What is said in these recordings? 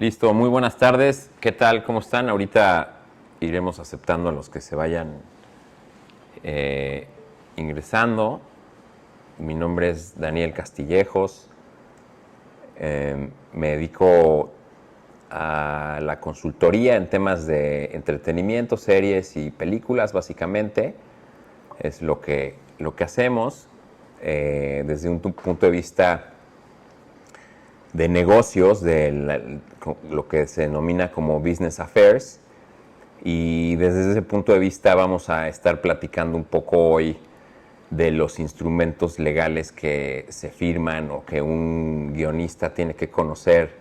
Listo, muy buenas tardes. ¿Qué tal? ¿Cómo están? Ahorita iremos aceptando a los que se vayan ingresando. Mi nombre es Daniel Castillejos. Me dedico a la consultoría en temas de entretenimiento, series y películas, básicamente. Es lo que hacemos desde un punto de vista de negocios, de lo que se denomina como Business Affairs. Y desde ese punto de vista vamos a estar platicando un poco hoy de los instrumentos legales que se firman o que un guionista tiene que conocer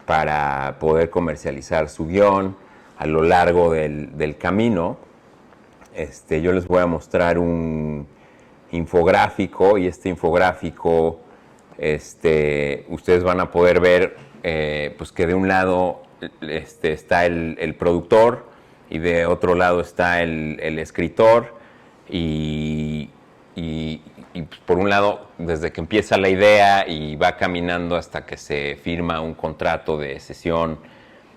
para poder comercializar su guión a lo largo del camino. Yo les voy a mostrar un infográfico, y este infográfico ustedes van a poder ver pues que de un lado está el productor y de otro lado está el escritor y pues por un lado, desde que empieza la idea y va caminando hasta que se firma un contrato de cesión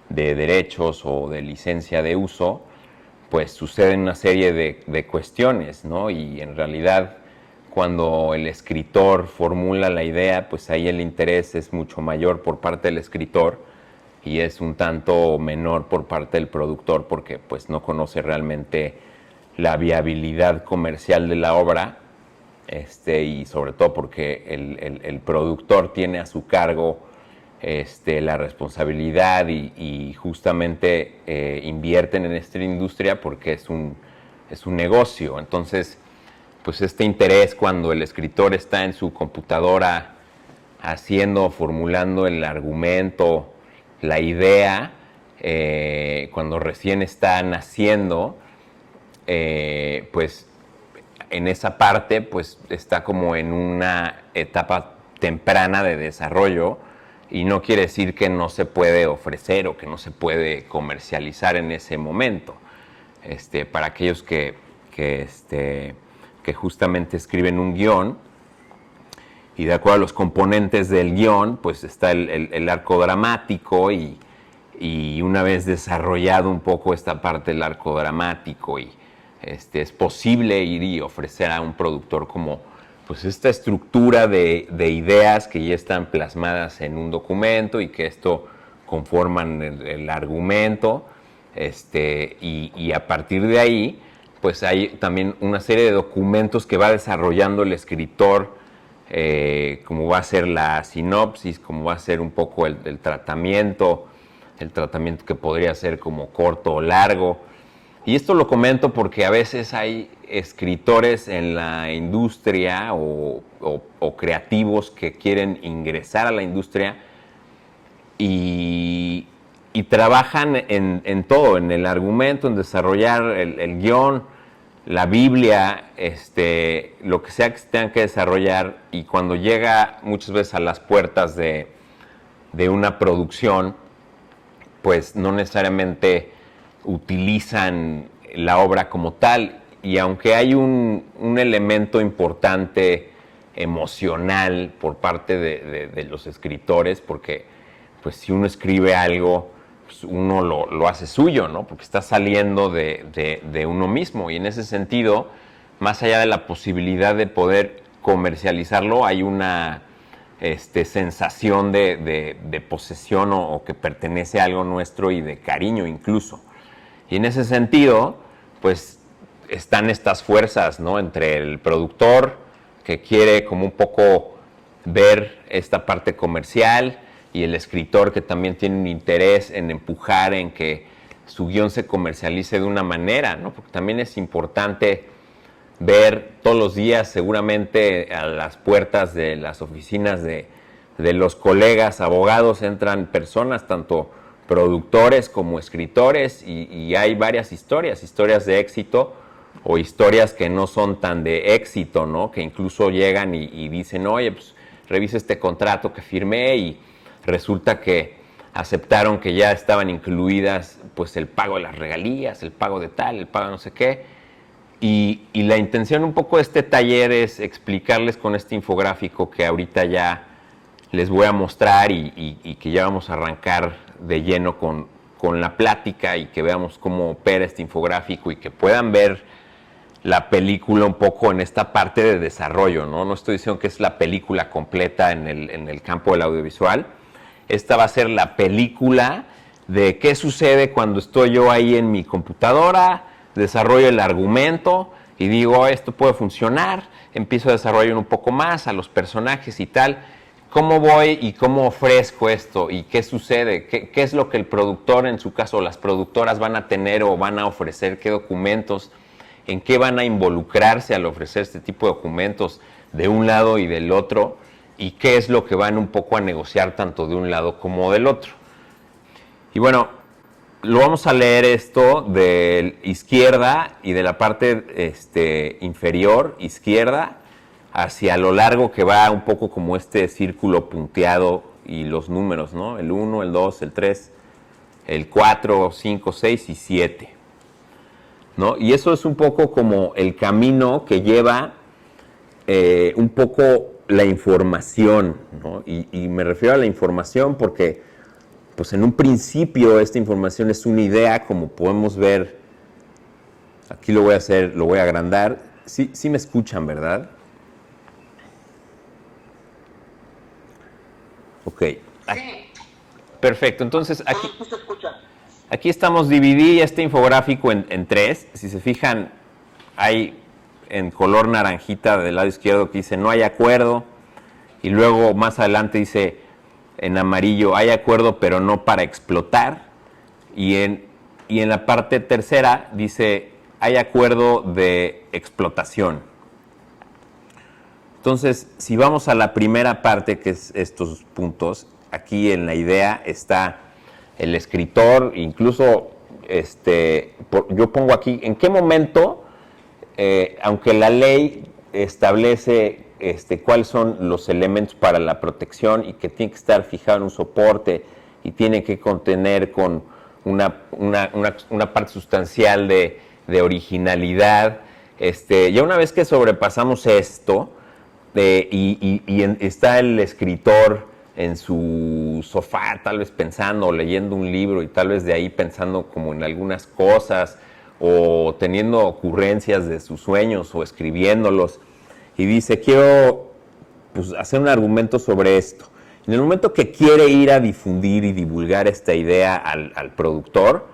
de derechos o de licencia de uso, pues suceden una serie de cuestiones, ¿no? Y en realidad, cuando el escritor formula la idea, pues ahí el interés es mucho mayor por parte del escritor y es un tanto menor por parte del productor, porque pues no conoce realmente la viabilidad comercial de la obra, y sobre todo porque el productor tiene a su cargo la responsabilidad y justamente invierten en esta industria porque es un negocio. Entonces, pues este interés, cuando el escritor está en su computadora formulando el argumento, la idea, cuando recién está naciendo, pues en esa parte pues está como en una etapa temprana de desarrollo, y no quiere decir que no se puede ofrecer o que no se puede comercializar en ese momento. Para aquellos que justamente escriben un guión, y de acuerdo a los componentes del guión, pues está el arco dramático, y una vez desarrollado un poco esta parte del arco dramático, y es posible ir y ofrecer a un productor como pues esta estructura de ideas que ya están plasmadas en un documento y que esto conforman el argumento, y a partir de ahí pues hay también una serie de documentos que va desarrollando el escritor, como va a ser la sinopsis, como va a ser un poco el tratamiento que podría ser como corto o largo. Y esto lo comento porque a veces hay escritores en la industria o creativos que quieren ingresar a la industria y trabajan en todo, en el argumento, en desarrollar el guión, la Biblia, lo que sea que tengan que desarrollar, y cuando llega muchas veces a las puertas de una producción, pues no necesariamente utilizan la obra como tal, y aunque hay un elemento importante emocional por parte de los escritores, porque pues si uno escribe algo, pues uno lo hace suyo, ¿no? Porque está saliendo de uno mismo, y en ese sentido, más allá de la posibilidad de poder comercializarlo, hay una sensación de posesión o que pertenece a algo nuestro, y de cariño incluso. Y en ese sentido, pues están estas fuerzas, ¿no? Entre el productor, que quiere como un poco ver esta parte comercial, y el escritor, que también tiene un interés en empujar en que su guión se comercialice de una manera, ¿no? Porque también es importante ver todos los días, seguramente a las puertas de las oficinas de los colegas abogados entran personas, tanto productores como escritores, y hay varias historias de éxito o historias que no son tan de éxito, ¿no? Que incluso llegan y dicen, oye, pues revisa este contrato que firmé, y resulta que aceptaron que ya estaban incluidas pues el pago de las regalías, el pago de tal, el pago de no sé qué. Y la intención un poco de este taller es explicarles con este infográfico que ahorita ya les voy a mostrar, y que ya vamos a arrancar de lleno con la plática y que veamos cómo opera este infográfico y que puedan ver la película un poco en esta parte de desarrollo, ¿no? No estoy diciendo que es la película completa en el campo del audiovisual. Esta va a ser la película de qué sucede cuando estoy yo ahí en mi computadora, desarrollo el argumento y digo, esto puede funcionar, empiezo a desarrollar un poco más a los personajes y tal. ¿Cómo voy y cómo ofrezco esto? ¿Y qué sucede? ¿Qué es lo que el productor, en su caso, las productoras van a tener o van a ofrecer? ¿Qué documentos? ¿En qué van a involucrarse al ofrecer este tipo de documentos de un lado y del otro? ¿Y qué es lo que van un poco a negociar tanto de un lado como del otro? Y bueno, lo vamos a leer esto de izquierda y de la parte inferior izquierda hacia lo largo que va un poco como este círculo punteado y los números, ¿no? El 1, el 2, el 3, el 4, 5, 6 y 7. ¿No? Y eso es un poco como el camino que lleva un poco la información, ¿no? Y me refiero a la información porque pues en un principio esta información es una idea, como podemos ver. Aquí lo voy a hacer, lo voy a agrandar. Sí me escuchan, ¿verdad? Ok. Sí. Perfecto, entonces aquí estamos, dividí este infográfico en tres. Si se fijan, hay en color naranjita del lado izquierdo que dice no hay acuerdo, y luego más adelante dice en amarillo hay acuerdo pero no para explotar, y en la parte tercera dice hay acuerdo de explotación. Entonces, si vamos a la primera parte, que es estos puntos, aquí en la idea está el escritor, incluso yo pongo aquí, ¿en qué momento, aunque la ley establece cuáles son los elementos para la protección y que tiene que estar fijado en un soporte y tiene que contener con una parte sustancial de originalidad, ya una vez que sobrepasamos esto, está el escritor en su sofá, tal vez pensando o leyendo un libro, y tal vez de ahí pensando como en algunas cosas o teniendo ocurrencias de sus sueños o escribiéndolos, y dice, quiero pues, hacer un argumento sobre esto. En el momento que quiere ir a difundir y divulgar esta idea al productor,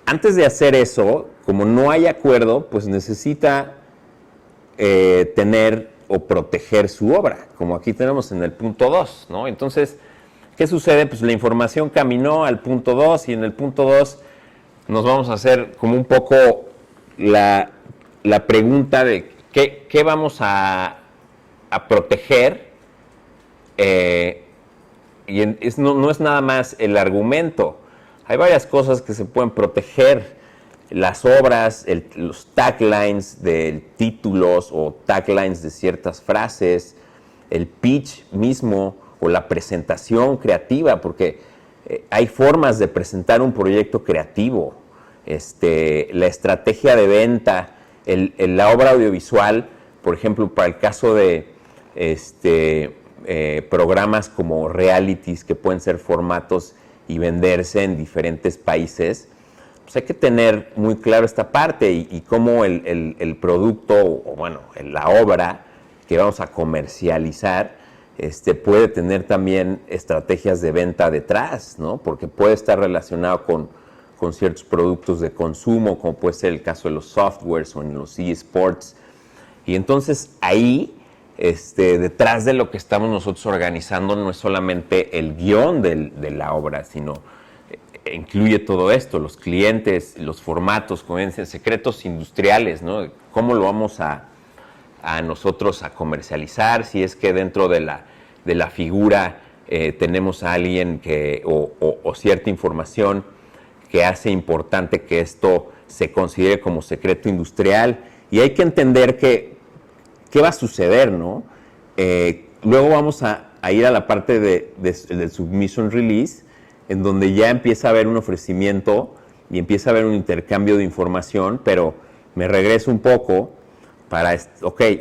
antes de hacer eso, como no hay acuerdo, pues necesita tener o proteger su obra, como aquí tenemos en el punto 2, ¿no? Entonces, ¿qué sucede? Pues la información caminó al punto 2 y en el punto 2 nos vamos a hacer como un poco la pregunta de qué vamos a proteger, no es nada más el argumento. Hay varias cosas que se pueden proteger. Las obras, los taglines de títulos o taglines de ciertas frases, el pitch mismo o la presentación creativa, porque hay formas de presentar un proyecto creativo, la estrategia de venta, la obra audiovisual, por ejemplo, para el caso de programas como realities que pueden ser formatos y venderse en diferentes países, pues hay que tener muy claro esta parte y cómo el producto, o bueno, la obra que vamos a comercializar, puede tener también estrategias de venta detrás, ¿no? Porque puede estar relacionado con ciertos productos de consumo, como puede ser el caso de los softwares o en los eSports. Y entonces ahí, detrás de lo que estamos nosotros organizando, no es solamente el guión de la obra, sino incluye todo esto, los clientes, los formatos, como dicen, secretos industriales, ¿no? ¿Cómo lo vamos a nosotros a comercializar? Si es que dentro de la figura tenemos a alguien o cierta información que hace importante que esto se considere como secreto industrial. Y hay que entender qué va a suceder, ¿no? Luego vamos a ir a la parte del submission release, en donde ya empieza a haber un ofrecimiento y empieza a haber un intercambio de información, pero me regreso un poco para,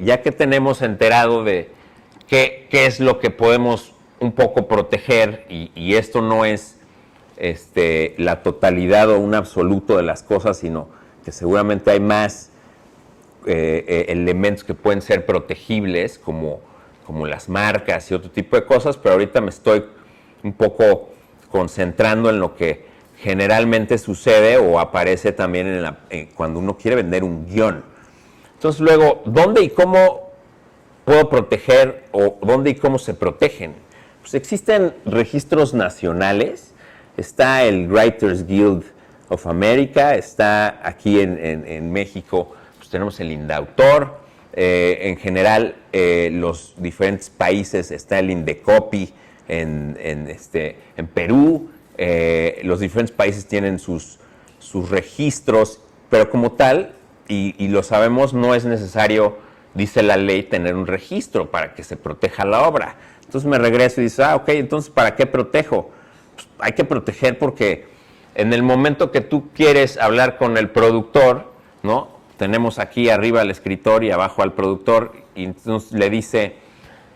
ya que tenemos enterado de qué es lo que podemos un poco proteger, y esto no es la totalidad o un absoluto de las cosas, sino que seguramente hay más elementos que pueden ser protegibles, como las marcas y otro tipo de cosas, pero ahorita me estoy un poco concentrando en lo que generalmente sucede o aparece también cuando uno quiere vender un guión. Entonces luego, ¿dónde y cómo puedo proteger o dónde y cómo se protegen? Pues existen registros nacionales. Está el Writers Guild of America, está aquí en México, pues tenemos el INDAUTOR, en general los diferentes países está el INDECOPI en Perú, los diferentes países tienen sus registros, pero como tal, y lo sabemos, no es necesario, dice la ley, tener un registro para que se proteja la obra. Entonces me regreso y dice, ok, entonces ¿para qué protejo? Pues hay que proteger porque en el momento que tú quieres hablar con el productor, ¿no? Tenemos aquí arriba al escritor y abajo al productor, y entonces le dice,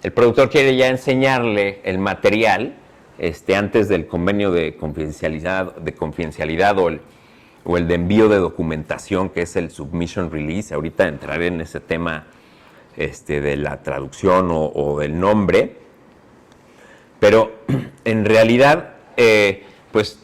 el productor quiere ya enseñarle el material antes del convenio de confidencialidad o el de envío de documentación, que es el submission release. Ahorita entraré en ese tema de la traducción o del nombre, pero en realidad pues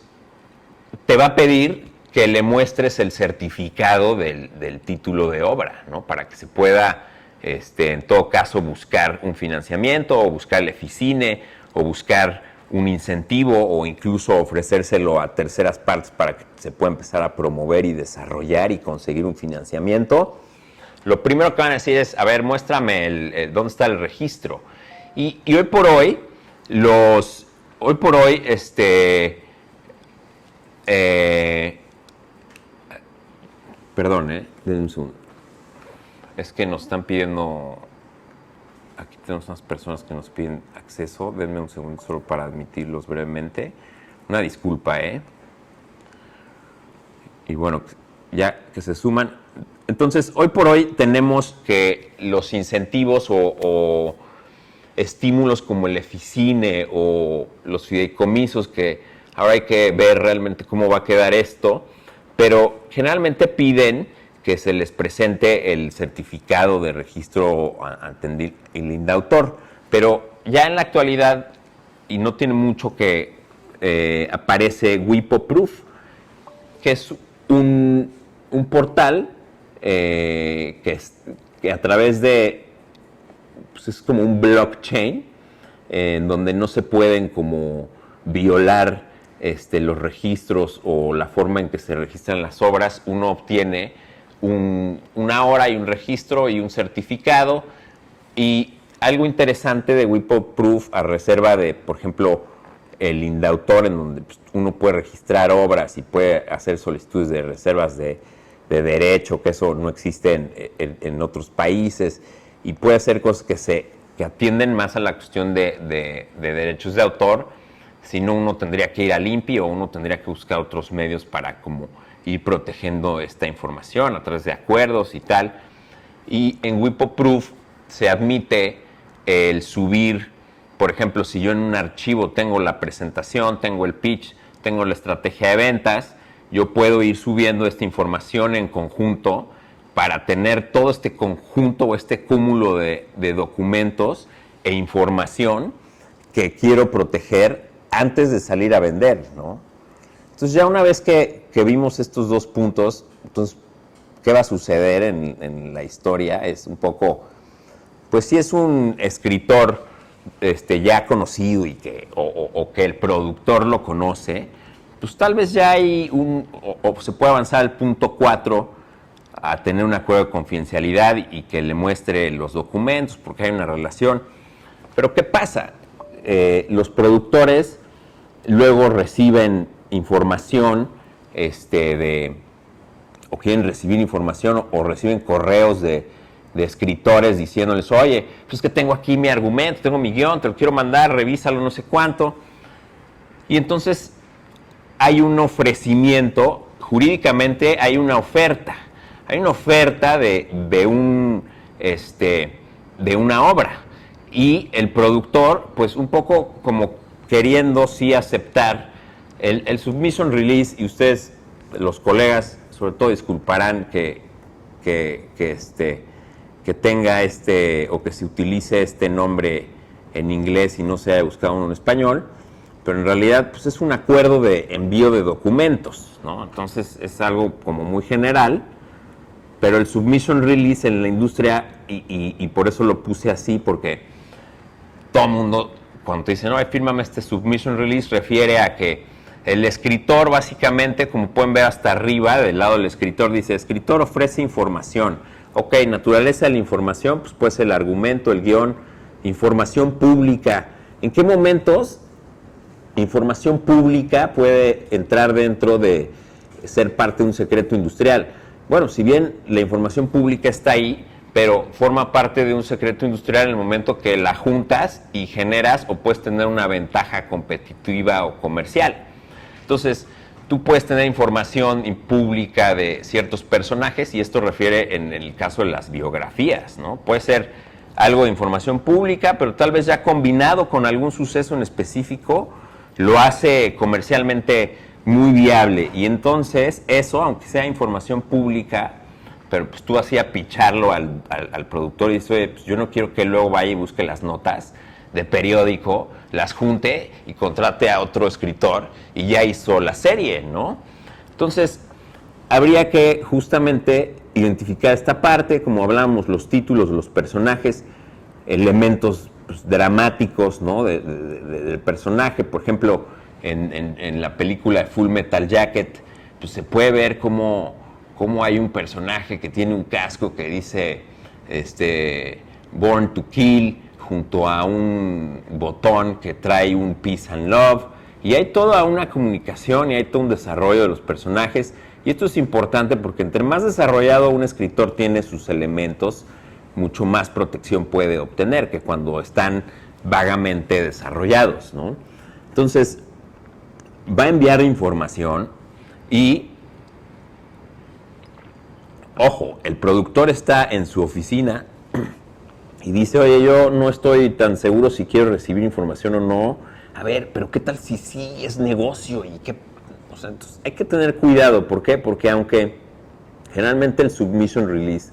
te va a pedir que le muestres el certificado del título de obra, ¿no? Para que se pueda, en todo caso, buscar un financiamiento o buscar el Eficine o buscar un incentivo o incluso ofrecérselo a terceras partes para que se pueda empezar a promover y desarrollar y conseguir un financiamiento. Lo primero que van a decir es, a ver, muéstrame dónde está el registro. Y hoy por hoy, perdón, denme un segundo. Es que nos están pidiendo, aquí tenemos unas personas que nos piden acceso, denme un segundo solo para admitirlos brevemente. Una disculpa, Y bueno, ya que se suman. Entonces, hoy por hoy tenemos que los incentivos o estímulos como el Eficine o los fideicomisos, que ahora hay que ver realmente cómo va a quedar esto, pero generalmente piden que se les presente el certificado de registro ante el INDAUTOR, pero ya en la actualidad, y no tiene mucho que aparece WIPO-Proof, que es un portal que a través de, pues es como un blockchain, en donde no se pueden como violar los registros o la forma en que se registran las obras. Uno obtiene una hora y un registro y un certificado. Y algo interesante de WIPO-Proof, a reserva de, por ejemplo, el INDAUTOR, en donde pues, uno puede registrar obras y puede hacer solicitudes de reservas de derecho, que eso no existe en otros países, y puede hacer cosas que atienden más a la cuestión de derechos de autor. Si no, uno tendría que ir al INPI o uno tendría que buscar otros medios para como ir protegiendo esta información a través de acuerdos y tal. Y en WIPO-Proof se admite el subir, por ejemplo, si yo en un archivo tengo la presentación, tengo el pitch, tengo la estrategia de ventas, yo puedo ir subiendo esta información en conjunto para tener todo este conjunto o este cúmulo de documentos e información que quiero proteger antes de salir a vender, ¿no? Entonces ya una vez que vimos estos dos puntos, entonces, ¿qué va a suceder en la historia? Es un poco, pues si es un escritor ya conocido y o que el productor lo conoce, pues tal vez ya hay o se puede avanzar al punto 4 a tener un acuerdo de confidencialidad y que le muestre los documentos porque hay una relación. Pero ¿qué pasa? Los productores luego reciben información o quieren recibir información o reciben correos de escritores diciéndoles, oye, pues que tengo aquí mi argumento, tengo mi guión, te lo quiero mandar, revísalo, no sé cuánto. Y entonces hay un ofrecimiento, jurídicamente hay una oferta. Hay una oferta de una obra. Y el productor, pues un poco como queriendo sí aceptar el submission release, y ustedes, los colegas, sobre todo disculparán que tenga o que se utilice este nombre en inglés y no se haya buscado uno en español, pero en realidad pues es un acuerdo de envío de documentos, ¿no? Entonces es algo como muy general, pero el submission release en la industria, y por eso lo puse así, porque todo el mundo, cuando te dicen, no, fírmame este submission release, refiere a que el escritor, básicamente, como pueden ver hasta arriba, del lado del escritor, dice, escritor ofrece información. Ok, naturaleza de la información, pues puede ser el argumento, el guión, información pública. ¿En qué momentos información pública puede entrar dentro de ser parte de un secreto industrial? Bueno, si bien la información pública está ahí, pero forma parte de un secreto industrial en el momento que la juntas y generas o puedes tener una ventaja competitiva o comercial. Entonces, tú puedes tener información pública de ciertos personajes, y esto refiere en el caso de las biografías, ¿no? Puede ser algo de información pública, pero tal vez ya combinado con algún suceso en específico, lo hace comercialmente muy viable. Y entonces, eso, aunque sea información pública, pero pues tú hacías picharlo al productor y dices, pues yo no quiero que luego vaya y busque las notas de periódico, las junte y contrate a otro escritor y ya hizo la serie, ¿no? Entonces, habría que justamente identificar esta parte, como hablamos, los títulos, los personajes, elementos pues, dramáticos, ¿no? del personaje. Por ejemplo, en la película de Full Metal Jacket, pues se puede ver cómo hay un personaje que tiene un casco que dice Born to Kill, junto a un botón que trae un Peace and Love, y hay toda una comunicación y hay todo un desarrollo de los personajes, y esto es importante porque entre más desarrollado un escritor tiene sus elementos, mucho más protección puede obtener que cuando están vagamente desarrollados, ¿no? Entonces, va a enviar información y, ojo, el productor está en su oficina y dice, oye, yo no estoy tan seguro si quiero recibir información o no. A ver, pero ¿qué tal si sí es negocio? Y qué, o sea, entonces hay que tener cuidado. ¿Por qué? Porque aunque generalmente el submission release,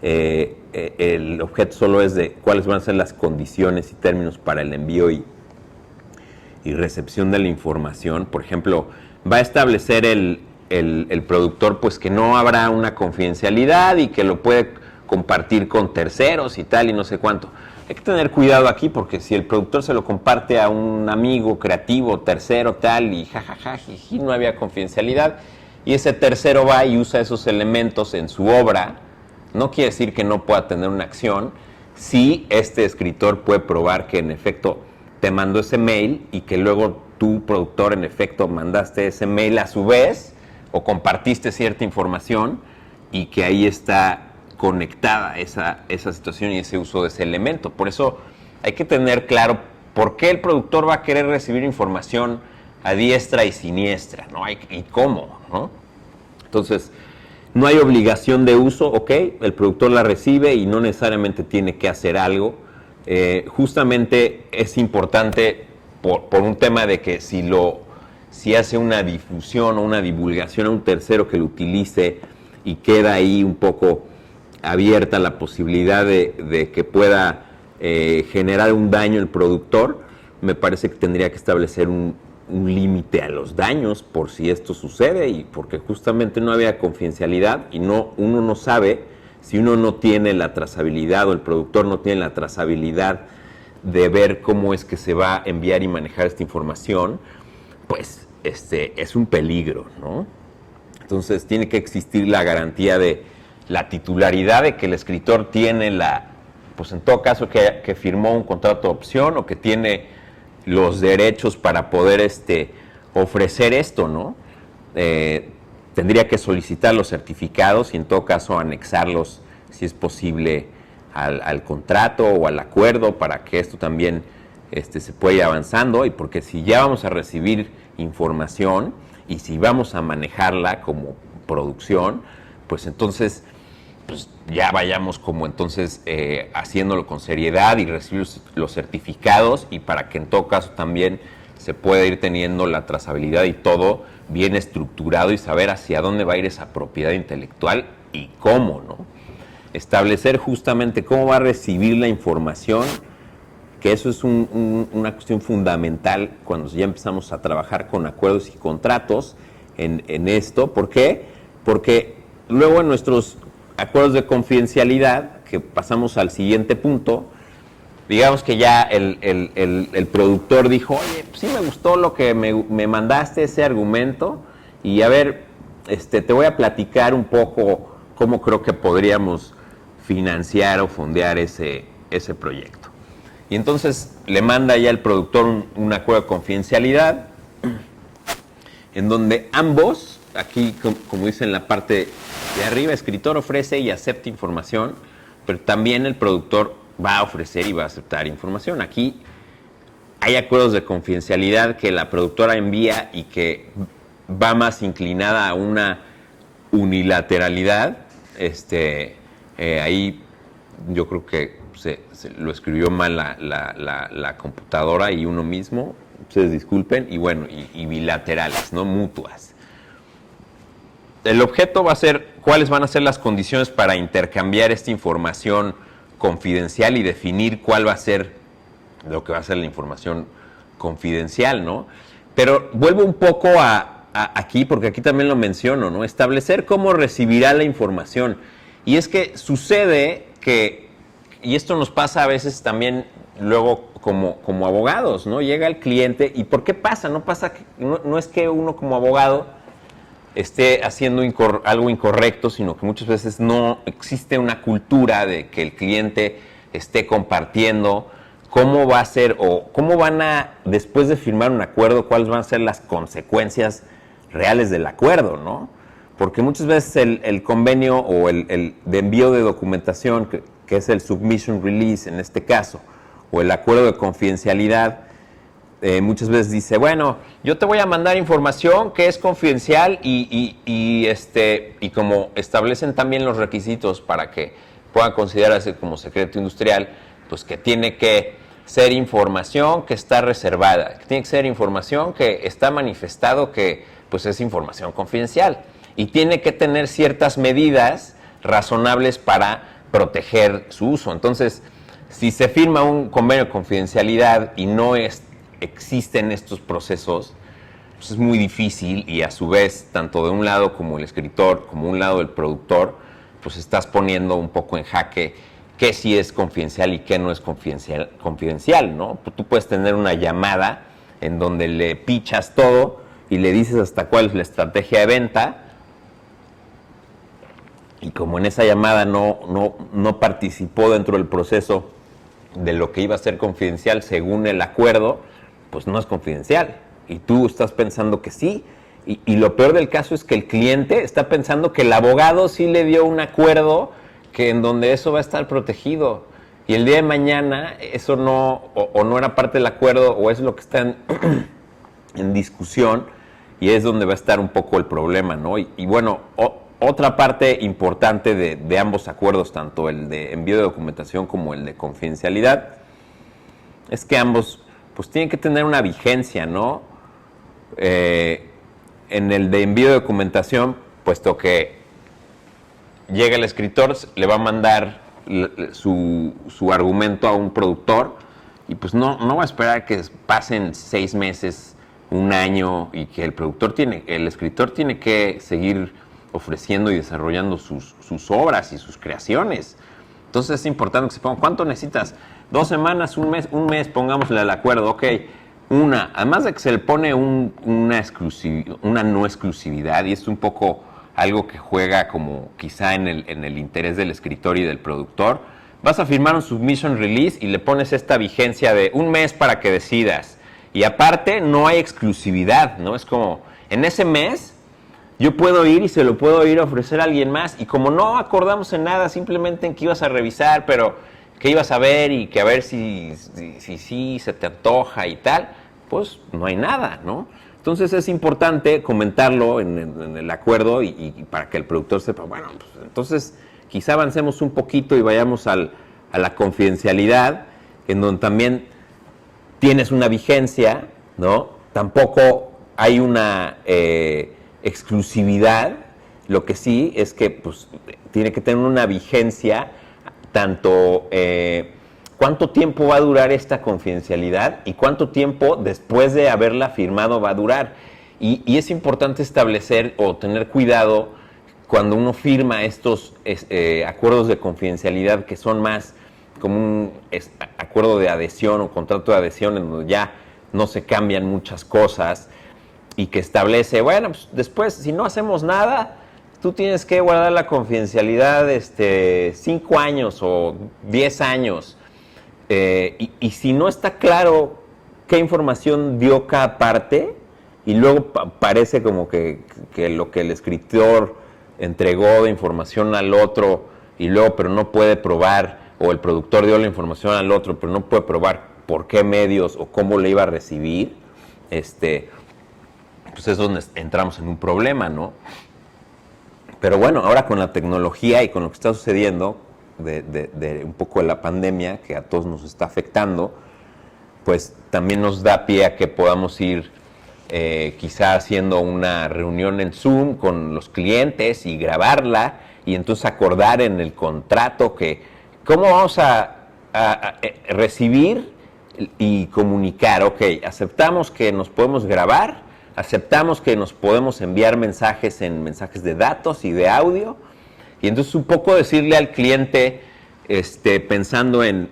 el objeto solo es de cuáles van a ser las condiciones y términos para el envío y recepción de la información. Por ejemplo, va a establecer el productor pues que no habrá una confidencialidad y que lo puede compartir con terceros y tal y no sé cuánto. Hay que tener cuidado aquí porque si el productor se lo comparte a un amigo creativo, tercero, tal, y jajaja, jiji, no había confidencialidad, y ese tercero va y usa esos elementos en su obra, no quiere decir que no pueda tener una acción si este escritor puede probar que en efecto te mandó ese mail y que luego tú, productor, en efecto mandaste ese mail a su vez o compartiste cierta información y que ahí está conectada esa situación y ese uso de ese elemento. Por eso hay que tener claro por qué el productor va a querer recibir información a diestra y siniestra, ¿no? Y cómo, ¿no? Entonces, no hay obligación de uso, ok, el productor la recibe y no necesariamente tiene que hacer algo. Justamente es importante por un tema de que si hace una difusión o una divulgación a un tercero que lo utilice y queda ahí un poco abierta la posibilidad de que pueda generar un daño el productor, me parece que tendría que establecer un límite a los daños por si esto sucede, y porque justamente no había confidencialidad y uno no sabe si uno no tiene la trazabilidad o el productor no tiene la trazabilidad de ver cómo es que se va a enviar y manejar esta información, pues es un peligro, ¿no? Entonces tiene que existir la garantía de la titularidad de que el escritor tiene pues en todo caso que firmó un contrato de opción o que tiene los derechos para poder ofrecer esto, ¿no? Tendría que solicitar los certificados y en todo caso anexarlos, si es posible, al contrato o al acuerdo para que esto también se pueda ir avanzando, y porque si ya vamos a recibir información y si vamos a manejarla como producción, pues entonces pues ya vayamos como entonces haciéndolo con seriedad y recibir los certificados, y para que en todo caso también se pueda ir teniendo la trazabilidad y todo bien estructurado y saber hacia dónde va a ir esa propiedad intelectual y cómo, ¿no? Establecer justamente cómo va a recibir la información, que eso es una cuestión fundamental cuando ya empezamos a trabajar con acuerdos y contratos en esto. ¿Por qué? Porque luego en nuestros acuerdos de confidencialidad, que pasamos al siguiente punto, digamos que ya el productor dijo, oye, pues sí me gustó lo que me mandaste, ese argumento, y a ver, te voy a platicar un poco cómo creo que podríamos financiar o fondear ese proyecto. Y entonces le manda ya el productor un acuerdo de confidencialidad en donde ambos, aquí como dice en la parte de arriba, escritor ofrece y acepta información, pero también el productor va a ofrecer y va a aceptar información. Aquí hay acuerdos de confidencialidad que la productora envía y que va más inclinada a una unilateralidad. Ahí yo creo que se lo escribió mal la computadora y uno mismo, ustedes disculpen, y bueno, y bilaterales, no mutuas. El objeto va a ser cuáles van a ser las condiciones para intercambiar esta información confidencial y definir cuál va a ser lo que va a ser la información confidencial, ¿no? Pero vuelvo un poco aquí, porque aquí también lo menciono, ¿no? Establecer cómo recibirá la información. Y es que sucede que, y esto nos pasa a veces también luego como abogados, ¿no? Llega el cliente, ¿y por qué pasa? No es que uno como abogado esté haciendo algo incorrecto, sino que muchas veces no existe una cultura de que el cliente esté compartiendo cómo va a ser o cómo van a, después de firmar un acuerdo, cuáles van a ser las consecuencias reales del acuerdo, ¿no? Porque muchas veces el convenio o el de envío de documentación, que es el submission release en este caso, o el acuerdo de confidencialidad, muchas veces dice, bueno, yo te voy a mandar información que es confidencial y como establecen también los requisitos para que puedan considerarse como secreto industrial, pues que tiene que ser información que está reservada, que tiene que ser información que está manifestado que pues es información confidencial y tiene que tener ciertas medidas razonables para proteger su uso. Entonces, si se firma un convenio de confidencialidad y no existen estos procesos, pues es muy difícil y a su vez, tanto de un lado como el escritor, como un lado el productor, pues estás poniendo un poco en jaque qué sí es confidencial y qué no es confidencial, ¿no? Tú puedes tener una llamada en donde le pichas todo y le dices hasta cuál es la estrategia de venta, y como en esa llamada no participó dentro del proceso de lo que iba a ser confidencial según el acuerdo, pues no es confidencial. Y tú estás pensando que sí. Y lo peor del caso es que el cliente está pensando que el abogado sí le dio un acuerdo que en donde eso va a estar protegido. Y el día de mañana eso no era parte del acuerdo o es lo que está en discusión y es donde va a estar un poco el problema, ¿no? Y bueno, otra parte importante de ambos acuerdos, tanto el de envío de documentación como el de confidencialidad, es que ambos pues tienen que tener una vigencia, ¿no? En el de envío de documentación, puesto que llega el escritor, le va a mandar su argumento a un productor y pues no va a esperar que pasen 6 meses, 1 año y que el escritor tiene que seguir ofreciendo y desarrollando sus obras y sus creaciones. Entonces es importante que se ponga, ¿cuánto necesitas? 2 semanas, un mes, pongámosle al acuerdo, ok. Además de que se le pone una no exclusividad, y es un poco algo que juega como quizá en el interés del escritor y del productor, vas a firmar un submission release y le pones esta vigencia de 1 mes para que decidas. Y aparte no hay exclusividad, ¿no? Es como, en ese mes yo puedo ir y se lo puedo ir a ofrecer a alguien más. Y como no acordamos en nada, simplemente en que ibas a revisar, pero que ibas a ver y que a ver si se te antoja y tal, pues no hay nada, ¿no? Entonces es importante comentarlo en el acuerdo y para que el productor sepa, bueno, pues entonces quizá avancemos un poquito y vayamos a la confidencialidad, en donde también tienes una vigencia ¿no? Tampoco hay una exclusividad. Lo que sí es que pues, tiene que tener una vigencia, tanto cuánto tiempo va a durar esta confidencialidad y cuánto tiempo después de haberla firmado va a durar. Y es importante establecer o tener cuidado cuando uno firma estos acuerdos de confidencialidad que son más como un acuerdo de adhesión o contrato de adhesión en donde ya no se cambian muchas cosas y que establece, bueno, pues después si no hacemos nada, tú tienes que guardar la confidencialidad 5 años o 10 años. Y si no está claro qué información dio cada parte, y luego parece como que lo que el escritor entregó de información al otro, y luego pero no puede probar, o el productor dio la información al otro, pero no puede probar por qué medios o cómo le iba a recibir, pues es donde entramos en un problema, ¿no? Pero bueno, ahora con la tecnología y con lo que está sucediendo, de un poco de la pandemia que a todos nos está afectando, pues también nos da pie a que podamos ir quizá haciendo una reunión en Zoom con los clientes y grabarla y entonces acordar en el contrato que cómo vamos a recibir y comunicar, ok, aceptamos que nos podemos grabar, aceptamos que nos podemos enviar mensajes en mensajes de datos y de audio, y entonces un poco decirle al cliente, pensando en,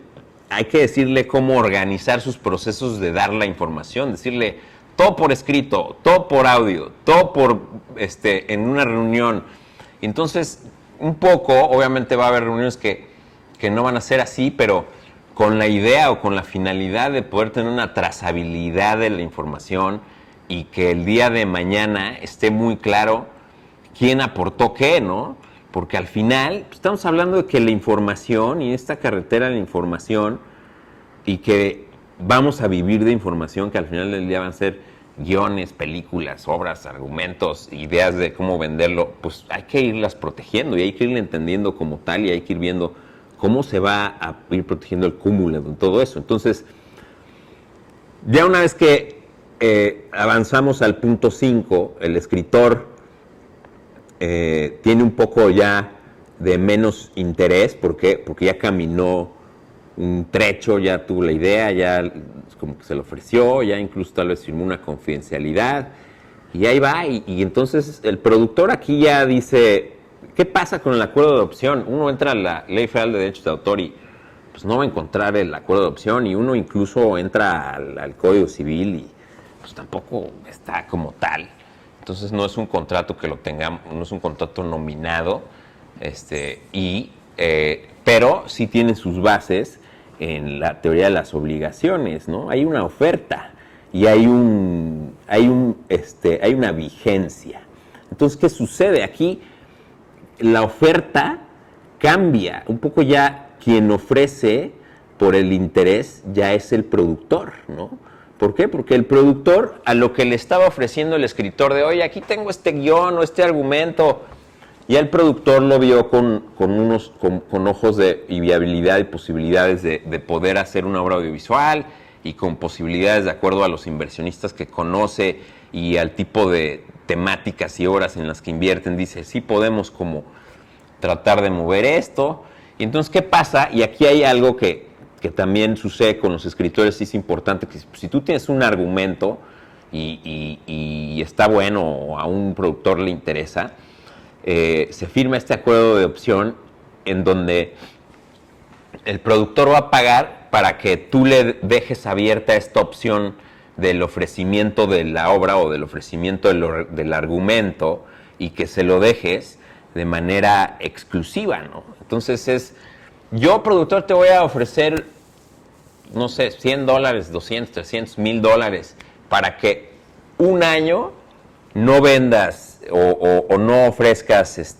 hay que decirle cómo organizar sus procesos de dar la información, decirle todo por escrito, todo por audio, todo por, en una reunión. Entonces, un poco, obviamente va a haber reuniones que no van a ser así, pero con la idea o con la finalidad de poder tener una trazabilidad de la información y que el día de mañana esté muy claro quién aportó qué, ¿no? Porque al final estamos hablando de que la información y esta carretera de la información y que vamos a vivir de información que al final del día van a ser guiones, películas, obras, argumentos, ideas de cómo venderlo, pues hay que irlas protegiendo y hay que irla entendiendo como tal y hay que ir viendo cómo se va a ir protegiendo el cúmulo de todo eso. Entonces, ya una vez que avanzamos al punto 5, el escritor tiene un poco ya de menos interés, ¿por qué? Porque ya caminó un trecho, ya tuvo la idea, ya como que se lo ofreció, ya incluso tal vez firmó una confidencialidad, y ahí va, y entonces el productor aquí ya dice, ¿qué pasa con el acuerdo de adopción? Uno entra a la Ley Federal de Derechos de Autor y pues no va a encontrar el acuerdo de adopción, y uno incluso entra al Código Civil y pues tampoco está como tal. Entonces no es un contrato que lo tengamos, no es un contrato nominado, pero sí tiene sus bases en la teoría de las obligaciones, ¿no? Hay una oferta y hay una vigencia. Entonces, ¿qué sucede? Aquí la oferta cambia, un poco ya quien ofrece por el interés ya es el productor, ¿no? ¿Por qué? Porque el productor a lo que le estaba ofreciendo el escritor de, oye, aquí tengo este guión o este argumento, ya el productor lo vio con ojos de viabilidad y posibilidades de poder hacer una obra audiovisual y con posibilidades de acuerdo a los inversionistas que conoce y al tipo de temáticas y obras en las que invierten. Dice, sí podemos como tratar de mover esto. Y entonces, ¿qué pasa? Y aquí hay algo que también sucede con los escritores y es importante, que si tú tienes un argumento y está bueno o a un productor le interesa, se firma este acuerdo de opción en donde el productor va a pagar para que tú le dejes abierta esta opción del ofrecimiento de la obra o del ofrecimiento del argumento y que se lo dejes de manera exclusiva, ¿no? Entonces yo productor te voy a ofrecer, no sé, $100, $200, $300, $1,000 para que un año no vendas o no ofrezcas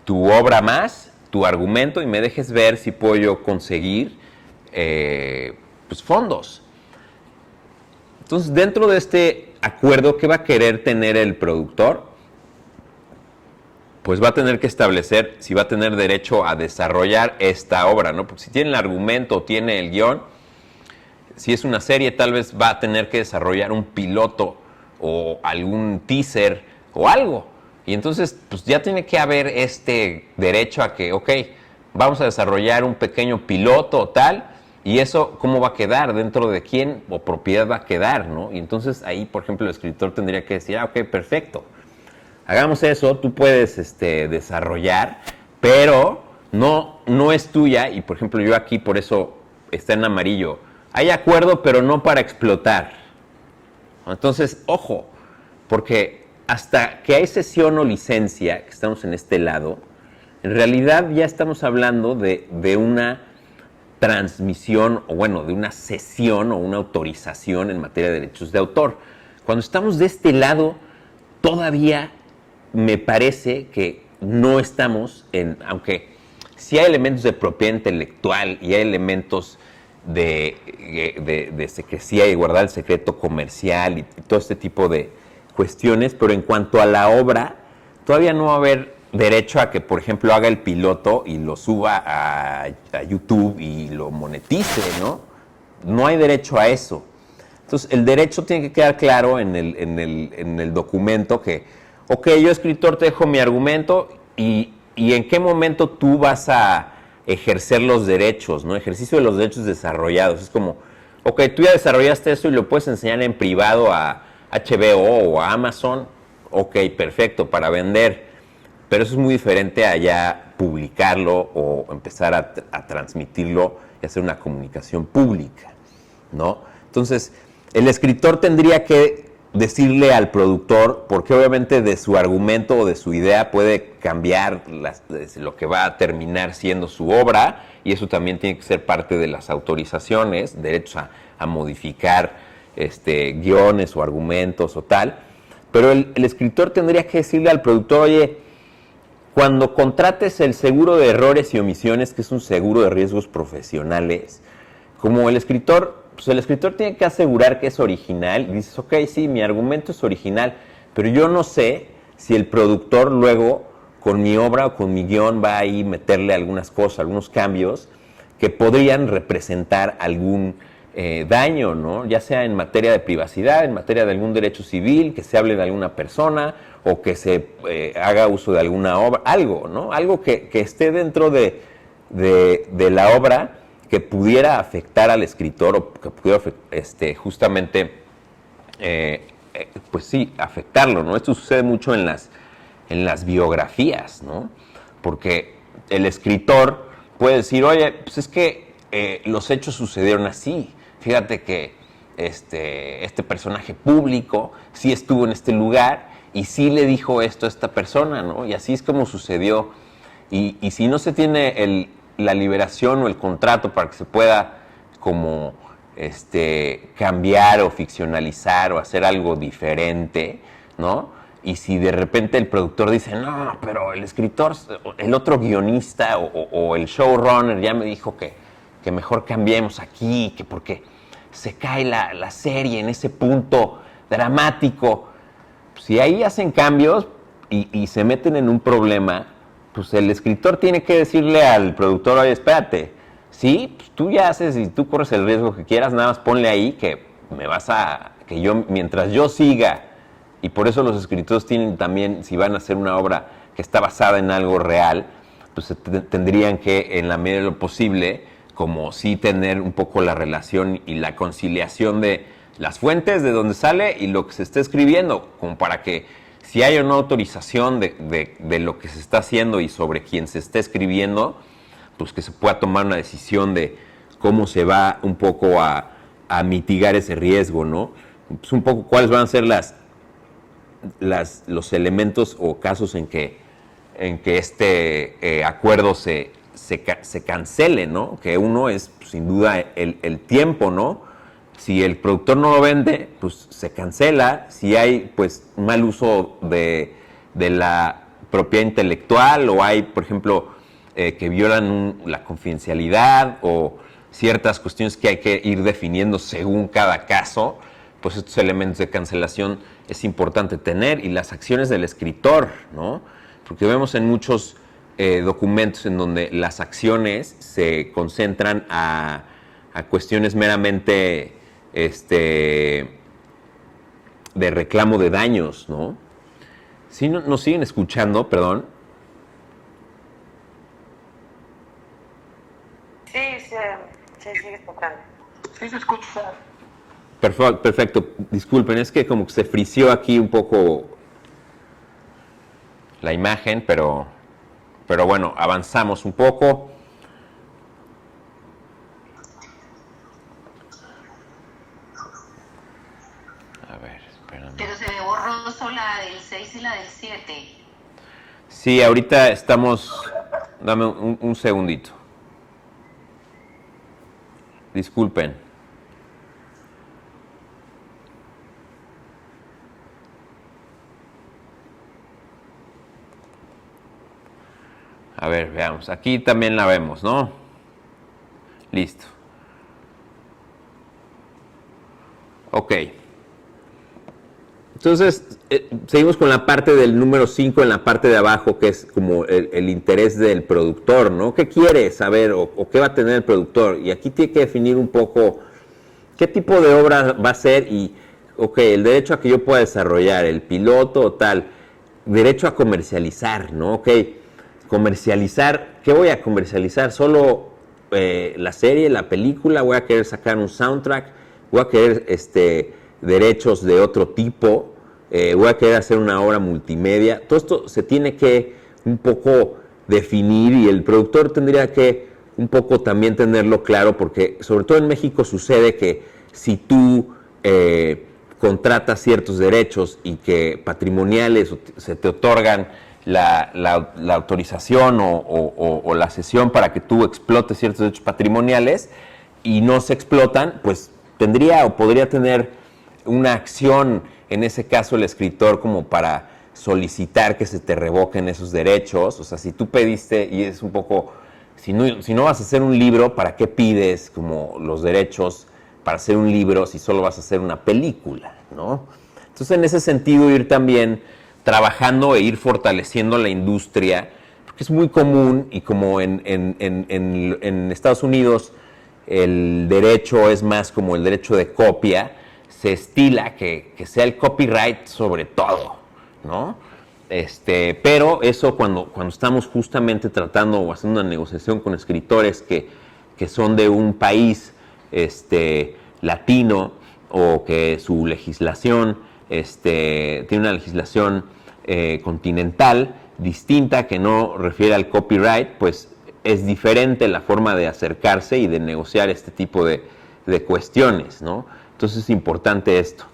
tu obra más, tu argumento, y me dejes ver si puedo yo conseguir pues fondos. Entonces, dentro de este acuerdo, ¿qué va a querer tener el productor? Pues va a tener que establecer si va a tener derecho a desarrollar esta obra, ¿no? Porque si tiene el argumento o tiene el guión, si es una serie, tal vez va a tener que desarrollar un piloto o algún teaser o algo. Y entonces, pues ya tiene que haber este derecho a que, ok, vamos a desarrollar un pequeño piloto o tal, y eso, ¿cómo va a quedar? ¿Dentro de quién o propiedad va a quedar, no? Y entonces ahí, por ejemplo, el escritor tendría que decir, ok, perfecto, hagamos eso, tú puedes desarrollar, pero no es tuya, y por ejemplo yo aquí, por eso está en amarillo, hay acuerdo, pero no para explotar. Entonces, ojo, porque hasta que hay cesión o licencia, que estamos en este lado, en realidad ya estamos hablando de una transmisión, o bueno, de una cesión o una autorización en materia de derechos de autor. Cuando estamos de este lado, todavía me parece que no estamos aunque sí hay elementos de propiedad intelectual y hay elementos de secrecía y guardar el secreto comercial y todo este tipo de cuestiones, pero en cuanto a la obra, todavía no va a haber derecho a que, por ejemplo, haga el piloto y lo suba a YouTube y lo monetice, ¿no? No hay derecho a eso. Entonces, el derecho tiene que quedar claro en el documento que, ok, yo escritor te dejo mi argumento y en qué momento tú vas a ejercer los derechos, ¿no? Ejercicio de los derechos desarrollados. Es como, ok, tú ya desarrollaste eso y lo puedes enseñar en privado a HBO o a Amazon. Ok, perfecto, para vender. Pero eso es muy diferente a ya publicarlo o empezar a transmitirlo y hacer una comunicación pública, ¿no? Entonces, el escritor tendría que decirle al productor, porque obviamente de su argumento o de su idea puede cambiar lo que va a terminar siendo su obra, y eso también tiene que ser parte de las autorizaciones, derechos a modificar guiones o argumentos o tal. Pero el escritor tendría que decirle al productor, oye, cuando contrates el seguro de errores y omisiones, que es un seguro de riesgos profesionales, como el escritor, pues el escritor tiene que asegurar que es original. Y dices, ok, sí, mi argumento es original, pero yo no sé si el productor luego, con mi obra o con mi guión, va a ahí meterle algunas cosas, algunos cambios que podrían representar algún daño, ¿no? Ya sea en materia de privacidad, en materia de algún derecho civil, que se hable de alguna persona o que se haga uso de alguna obra, algo, ¿no? Algo que esté dentro de la obra que pudiera afectar al escritor o que pudiera justamente, pues sí, afectarlo, ¿no? Esto sucede mucho en las biografías, ¿no? Porque el escritor puede decir, oye, pues es que los hechos sucedieron así. Fíjate que este personaje público sí estuvo en este lugar y sí le dijo esto a esta persona, ¿no? Y así es como sucedió. Y si no se tiene la liberación o el contrato para que se pueda como cambiar o ficcionalizar o hacer algo diferente, ¿no? Y si de repente el productor dice, no, pero el escritor, el otro guionista o el showrunner ya me dijo que mejor cambiemos aquí, que porque se cae la serie en ese punto dramático. Si ahí hacen cambios y se meten en un problema, pues el escritor tiene que decirle al productor, oye, espérate, sí, pues tú ya haces y tú corres el riesgo que quieras, nada más ponle ahí que mientras yo siga, y por eso los escritores tienen también, si van a hacer una obra que está basada en algo real, pues tendrían que, en la medida de lo posible, como sí tener un poco la relación y la conciliación de las fuentes de donde sale y lo que se está escribiendo, como para que si hay una autorización de lo que se está haciendo y sobre quién se está escribiendo, pues que se pueda tomar una decisión de cómo se va un poco a mitigar ese riesgo, ¿no? Pues un poco cuáles van a ser los elementos o casos en que este acuerdo se cancele, ¿no? Que uno es, pues, sin duda, el tiempo, ¿no? Si el productor no lo vende, pues se cancela. Si hay, pues, mal uso de la propiedad intelectual o hay, por ejemplo, que violan la confidencialidad o ciertas cuestiones que hay que ir definiendo según cada caso, pues estos elementos de cancelación es importante tener, y las acciones del escritor, ¿no? Porque vemos en muchos documentos en donde las acciones se concentran a a cuestiones meramente de reclamo de daños, ¿no? ¿Sí nos siguen escuchando? Perdón. Sí, sigue escuchando. Sí, se escucha. Perfecto. Disculpen, es que como que se frició aquí un poco la imagen, pero bueno, avanzamos un poco. A ver, espérame. Pero se ve borroso la del 6 y la del 7. Sí, ahorita estamos... Dame un segundito. Disculpen. A ver, veamos. Aquí también la vemos, ¿no? Listo. Ok. Entonces, seguimos con la parte del número 5 en la parte de abajo, que es como el interés del productor, ¿no? ¿Qué quiere saber o qué va a tener el productor? Y aquí tiene que definir un poco qué tipo de obra va a ser y, ok, el derecho a que yo pueda desarrollar, el piloto o tal, derecho a comercializar, ¿no? Ok, comercializar, ¿qué voy a comercializar? Solo la serie, la película, voy a querer sacar un soundtrack, voy a querer derechos de otro tipo, voy a querer hacer una obra multimedia. Todo esto se tiene que un poco definir y el productor tendría que un poco también tenerlo claro porque sobre todo en México sucede que si tú contratas ciertos derechos y que patrimoniales se te otorgan la autorización o la cesión para que tú explotes ciertos derechos patrimoniales y no se explotan, pues tendría o podría tener una acción, en ese caso el escritor, como para solicitar que se te revoquen esos derechos. O sea, si tú pediste, y es un poco, si no vas a hacer un libro, ¿para qué pides como los derechos para hacer un libro si solo vas a hacer una película, ¿no? Entonces, en ese sentido, ir también trabajando e ir fortaleciendo la industria, porque es muy común y como en Estados Unidos el derecho es más como el derecho de copia, se estila que sea el copyright sobre todo, ¿no? Pero eso cuando estamos justamente tratando o haciendo una negociación con escritores que son de un país latino o que su legislación tiene una legislación continental distinta que no refiere al copyright, pues es diferente la forma de acercarse y de negociar este tipo de cuestiones, ¿no? Entonces es importante esto.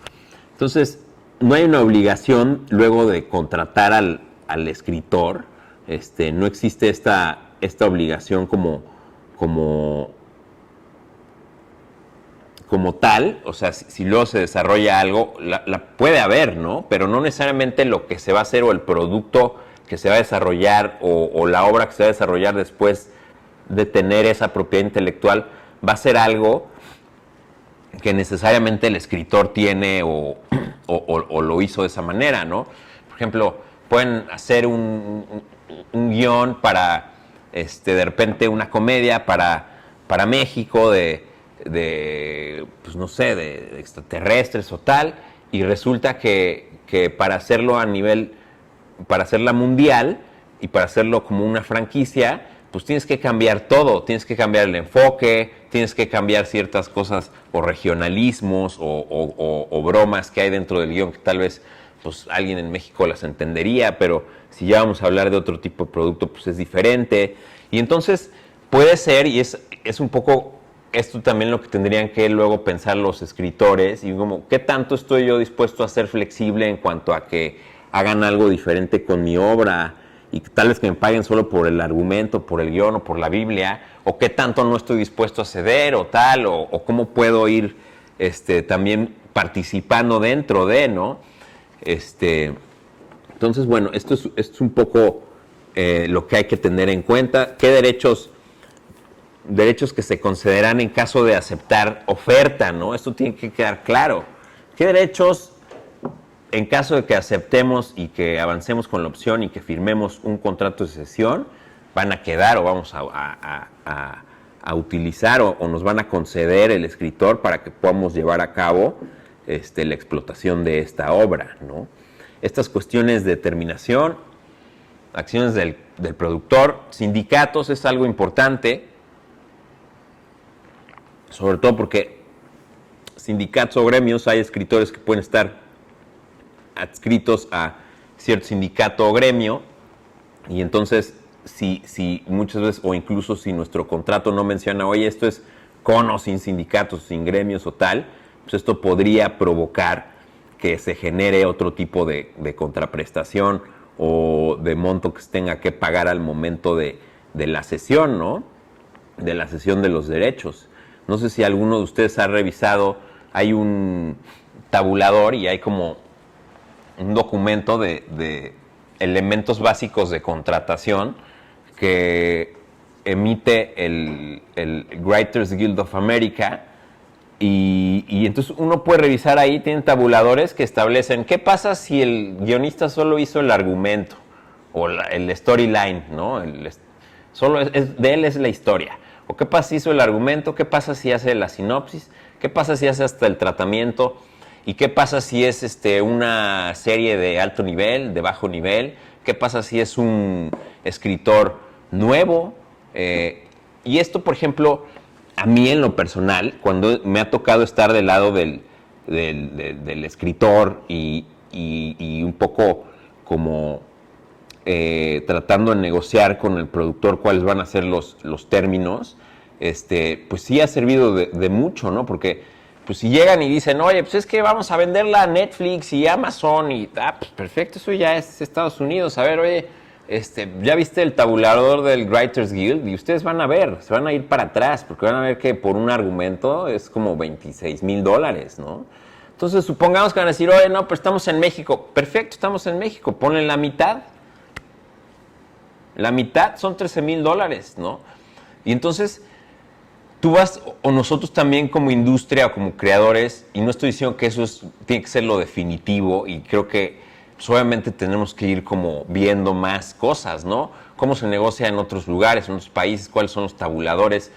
Entonces, no hay una obligación luego de contratar al escritor, no existe esta obligación como tal, o sea, si luego se desarrolla algo, la puede haber, ¿no? Pero no necesariamente lo que se va a hacer o el producto que se va a desarrollar o la obra que se va a desarrollar después de tener esa propiedad intelectual va a ser algo que necesariamente el escritor tiene o lo hizo de esa manera, ¿no? Por ejemplo, pueden hacer un guión para, de repente, una comedia para México pues no sé, de extraterrestres o tal, y resulta que para hacerlo para hacerla mundial y para hacerlo como una franquicia, pues tienes que cambiar todo, tienes que cambiar el enfoque, tienes que cambiar ciertas cosas o regionalismos o bromas que hay dentro del guión que tal vez pues alguien en México las entendería, pero si ya vamos a hablar de otro tipo de producto, pues es diferente. Y entonces puede ser, y es un poco esto también lo que tendrían que luego pensar los escritores, y como, ¿qué tanto estoy yo dispuesto a ser flexible en cuanto a que hagan algo diferente con mi obra? Y tal vez que me paguen solo por el argumento, por el guión o por la Biblia, o qué tanto no estoy dispuesto a ceder o tal, o cómo puedo ir también participando dentro de, ¿no? Entonces, bueno, esto es un poco lo que hay que tener en cuenta. ¿Qué derechos que se concederán en caso de aceptar oferta, ¿no? Esto tiene que quedar claro. ¿Qué derechos en caso de que aceptemos y que avancemos con la opción y que firmemos un contrato de cesión, van a quedar o vamos a a utilizar o nos van a conceder el escritor para que podamos llevar a cabo la explotación de esta obra, ¿no? Estas cuestiones de terminación, acciones del productor, sindicatos es algo importante, sobre todo porque sindicatos o gremios, hay escritores que pueden estar adscritos a cierto sindicato o gremio, y entonces si muchas veces, o incluso si nuestro contrato no menciona, oye, esto es con o sin sindicatos, sin gremios o tal, pues esto podría provocar que se genere otro tipo de contraprestación o de monto que se tenga que pagar al momento de la cesión, ¿no? De la cesión de los derechos. No sé si alguno de ustedes ha revisado, hay un tabulador y hay como un documento de elementos básicos de contratación que emite el Writers Guild of America, y entonces uno puede revisar ahí, tienen tabuladores que establecen qué pasa si el guionista solo hizo el argumento o el storyline, ¿no? Solo de él es la historia. O qué pasa si hizo el argumento, qué pasa si hace la sinopsis, qué pasa si hace hasta el tratamiento, y qué pasa si es una serie de alto nivel, de bajo nivel, qué pasa si es un escritor nuevo. Y esto, por ejemplo, a mí en lo personal, cuando me ha tocado estar del lado del escritor y un poco como tratando de negociar con el productor cuáles van a ser los términos, pues sí ha servido de mucho, ¿no? Porque pues si llegan y dicen, oye, pues es que vamos a venderla a Netflix y Amazon y, pues perfecto, eso ya es Estados Unidos. A ver, oye, ya viste el tabulador del Writers Guild, y ustedes van a ver, se van a ir para atrás, porque van a ver que por un argumento es como $26,000, ¿no? Entonces, supongamos que van a decir, oye, no, pero estamos en México. Perfecto, estamos en México, ponle la mitad. La mitad son $13,000, ¿no? Y entonces, tú vas, o nosotros también como industria o como creadores, y no estoy diciendo que eso tiene que ser lo definitivo, y creo que pues obviamente tenemos que ir como viendo más cosas, ¿no? Cómo se negocia en otros lugares, en otros países, cuáles son los tabuladores.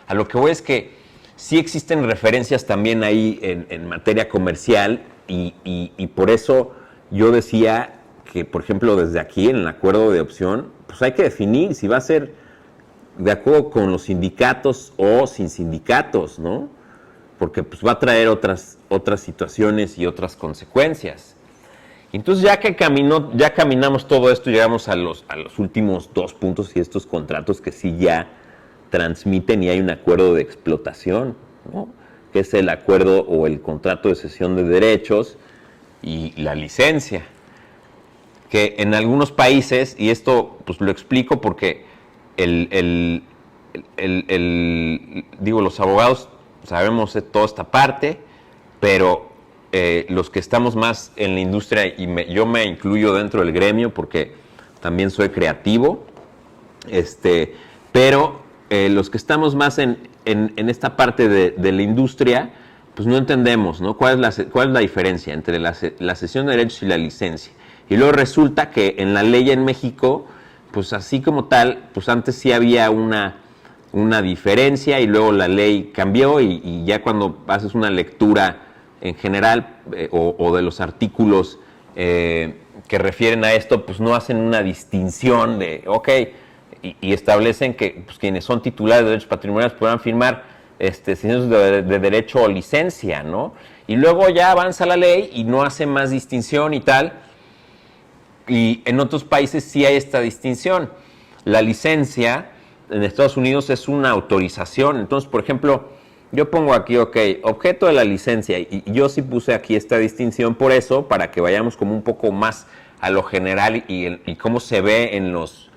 A lo que voy es que sí existen referencias también ahí en materia comercial, y por eso yo decía que, por ejemplo, desde aquí en el acuerdo de opción, pues hay que definir si va a ser de acuerdo con los sindicatos o sin sindicatos, ¿no? Porque pues va a traer otras situaciones y otras consecuencias. Entonces ya caminamos todo esto, llegamos a los últimos 2 puntos y estos contratos que sí ya transmiten, y hay un acuerdo de explotación, ¿no? Que es el acuerdo o el contrato de cesión de derechos y la licencia. Que en algunos países, y esto pues lo explico porque los abogados sabemos de toda esta parte, pero los que estamos más en la industria, y yo me incluyo dentro del gremio porque también soy creativo, pero los que estamos más en esta parte de la industria, pues no entendemos, ¿no? ¿Cuál es la diferencia entre la cesión de derechos y la licencia? Y luego resulta que en la ley en México, pues así como tal, pues antes sí había una diferencia, y luego la ley cambió, y ya cuando haces una lectura en general o de los artículos que refieren a esto, pues no hacen una distinción de, ok, y establecen que pues, quienes son titulares de derechos patrimoniales podrán firmar cesiones de derecho o licencia, ¿no? Y luego ya avanza la ley y no hace más distinción y tal. Y en otros países sí hay esta distinción. La licencia en Estados Unidos es una autorización. Entonces, por ejemplo, yo pongo aquí, ok, objeto de la licencia, y yo sí puse aquí esta distinción por eso, para que vayamos como un poco más a lo general y cómo se ve en los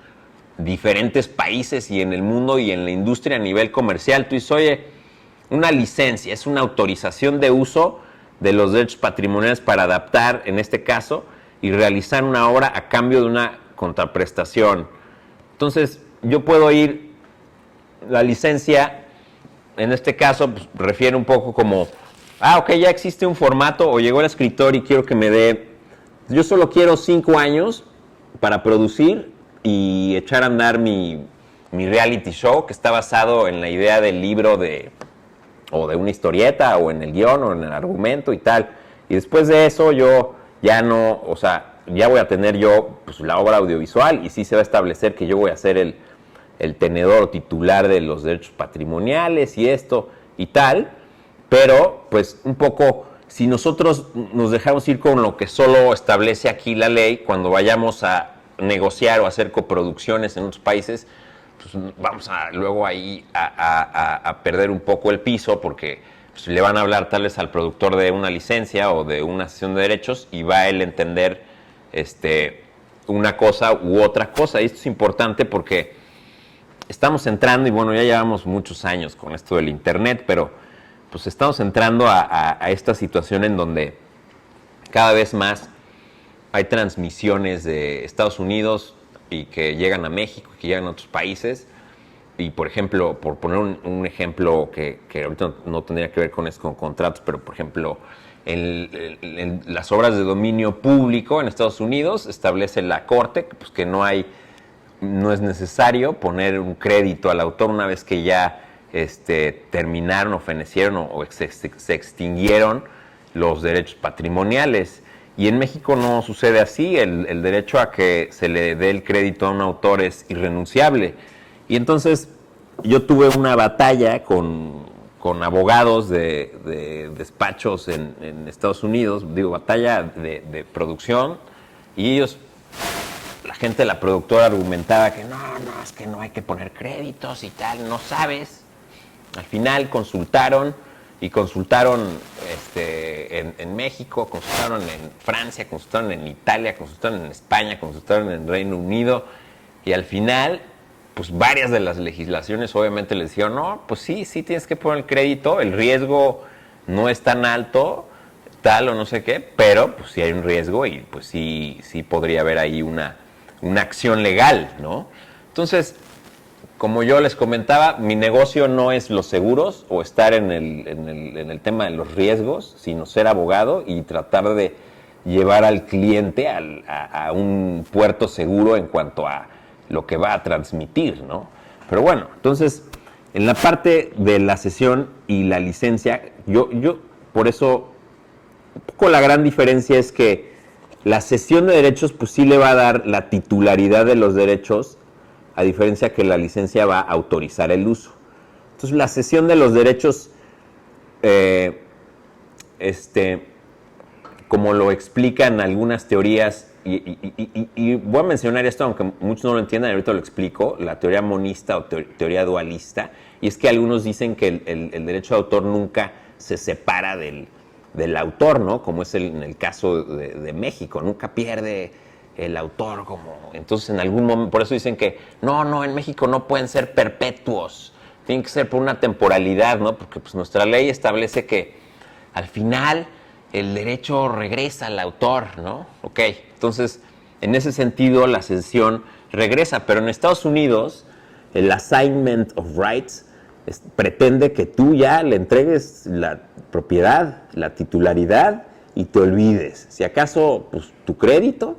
diferentes países y en el mundo y en la industria a nivel comercial. Tú dices, oye, una licencia es una autorización de uso de los derechos patrimoniales para adaptar, en este caso, y realizar una obra a cambio de una contraprestación. Entonces, yo puedo ir, la licencia, en este caso, pues, refiere un poco como, ok, ya existe un formato, o llegó el escritor y quiero que me dé, yo solo quiero 5 años para producir y echar a andar mi mi reality show, que está basado en la idea del libro o de una historieta, o en el guión, o en el argumento y tal. Y después de eso yo ya no, o sea, ya voy a tener yo pues, la obra audiovisual, y sí se va a establecer que yo voy a ser el tenedor titular de los derechos patrimoniales y esto y tal, pero pues un poco, si nosotros nos dejamos ir con lo que solo establece aquí la ley, cuando vayamos a negociar o hacer coproducciones en otros países, pues vamos a luego ahí a perder un poco el piso, porque pues, le van a hablar tal vez al productor de una licencia o de una cesión de derechos, y va a él entender una cosa u otra cosa. Y esto es importante porque estamos entrando, y bueno, ya llevamos muchos años con esto del internet, pero pues estamos entrando a esta situación en donde cada vez más hay transmisiones de Estados Unidos y que llegan a México, que llegan a otros países. Y por ejemplo, por poner un ejemplo que ahorita no tendría que ver con eso, con contratos, pero por ejemplo, en las obras de dominio público en Estados Unidos establece la Corte pues, que no es necesario poner un crédito al autor una vez que ya terminaron o fenecieron o se extinguieron los derechos patrimoniales. Y en México no sucede así. El derecho a que se le dé el crédito a un autor es irrenunciable. Y entonces yo tuve una batalla con abogados de despachos en Estados Unidos, digo, batalla de producción, y ellos, la gente de la productora argumentaba que no, es que no hay que poner créditos y tal, no sabes. Al final consultaron en México, consultaron en Francia, consultaron en Italia, consultaron en España, consultaron en Reino Unido, y al final pues varias de las legislaciones obviamente les dijeron, no, pues sí tienes que poner el crédito, el riesgo no es tan alto, tal o no sé qué, pero pues sí hay un riesgo, y pues sí podría haber ahí una acción legal, ¿no? Entonces, como yo les comentaba, mi negocio no es los seguros o estar en el tema de los riesgos, sino ser abogado y tratar de llevar al cliente a un puerto seguro en cuanto a lo que va a transmitir, ¿no? Pero bueno, entonces, en la parte de la cesión y la licencia, yo por eso, un poco la gran diferencia es que la cesión de derechos, pues sí le va a dar la titularidad de los derechos, a diferencia que la licencia va a autorizar el uso. Entonces, la cesión de los derechos, como lo explican algunas teorías, y voy a mencionar esto, aunque muchos no lo entiendan, ahorita lo explico, la teoría monista o teoría dualista, y es que algunos dicen que el derecho de autor nunca se separa del autor, ¿no? Como es en el caso de México, nunca pierde el autor, entonces en algún momento, por eso dicen que no, en México no pueden ser perpetuos, tienen que ser por una temporalidad, ¿no? Porque pues nuestra ley establece que al final el derecho regresa al autor, ¿no? Ok, entonces en ese sentido la cesión regresa, pero en Estados Unidos el assignment of rights pretende que tú ya le entregues la propiedad, la titularidad, y te olvides, si acaso pues tu crédito,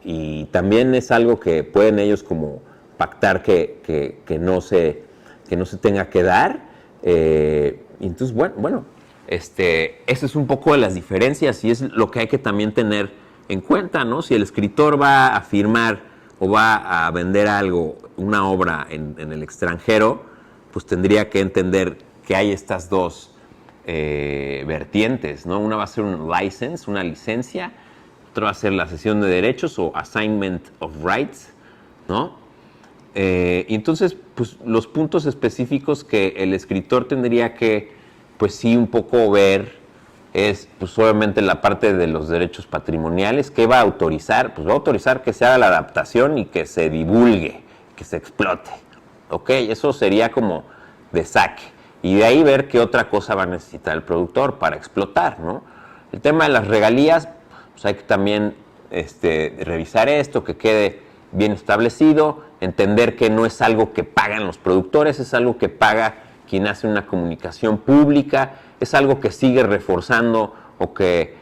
y también es algo que pueden ellos como pactar que no se tenga que dar. Entonces, bueno, esa es un poco de las diferencias, y es lo que hay que también tener en cuenta, ¿no? Si el escritor va a firmar o va a vender algo, una obra en el extranjero, pues tendría que entender que hay estas dos vertientes, ¿no? Una va a ser un license, una licencia, otra va a ser la cesión de derechos o assignment of rights, ¿no? Y entonces, pues los puntos específicos que el escritor tendría que, pues sí, un poco ver es, pues obviamente la parte de los derechos patrimoniales. ¿Qué va a autorizar? Pues va a autorizar que se haga la adaptación y que se divulgue, que se explote, ¿ok? Eso sería como de saque. Y de ahí ver qué otra cosa va a necesitar el productor para explotar, ¿no? El tema de las regalías, pues hay que también revisar esto, que quede bien establecido, entender que no es algo que pagan los productores, es algo que paga quien hace una comunicación pública, es algo que sigue reforzando o que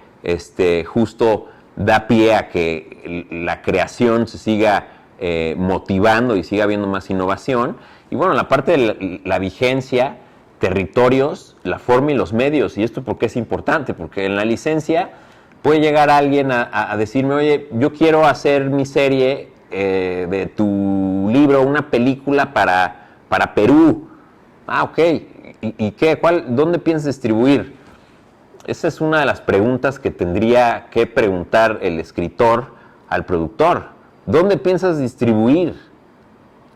justo da pie a que la creación se siga motivando y siga habiendo más innovación. Y bueno, la parte de la vigencia, territorios, la forma y los medios. ¿Y esto por qué es importante? Porque en la licencia puede llegar alguien a decirme, oye, yo quiero hacer mi serie de tu libro, una película para Perú. Ah, ok. ¿Y qué? ¿Dónde piensas distribuir? Esa es una de las preguntas que tendría que preguntar el escritor al productor. ¿Dónde piensas distribuir?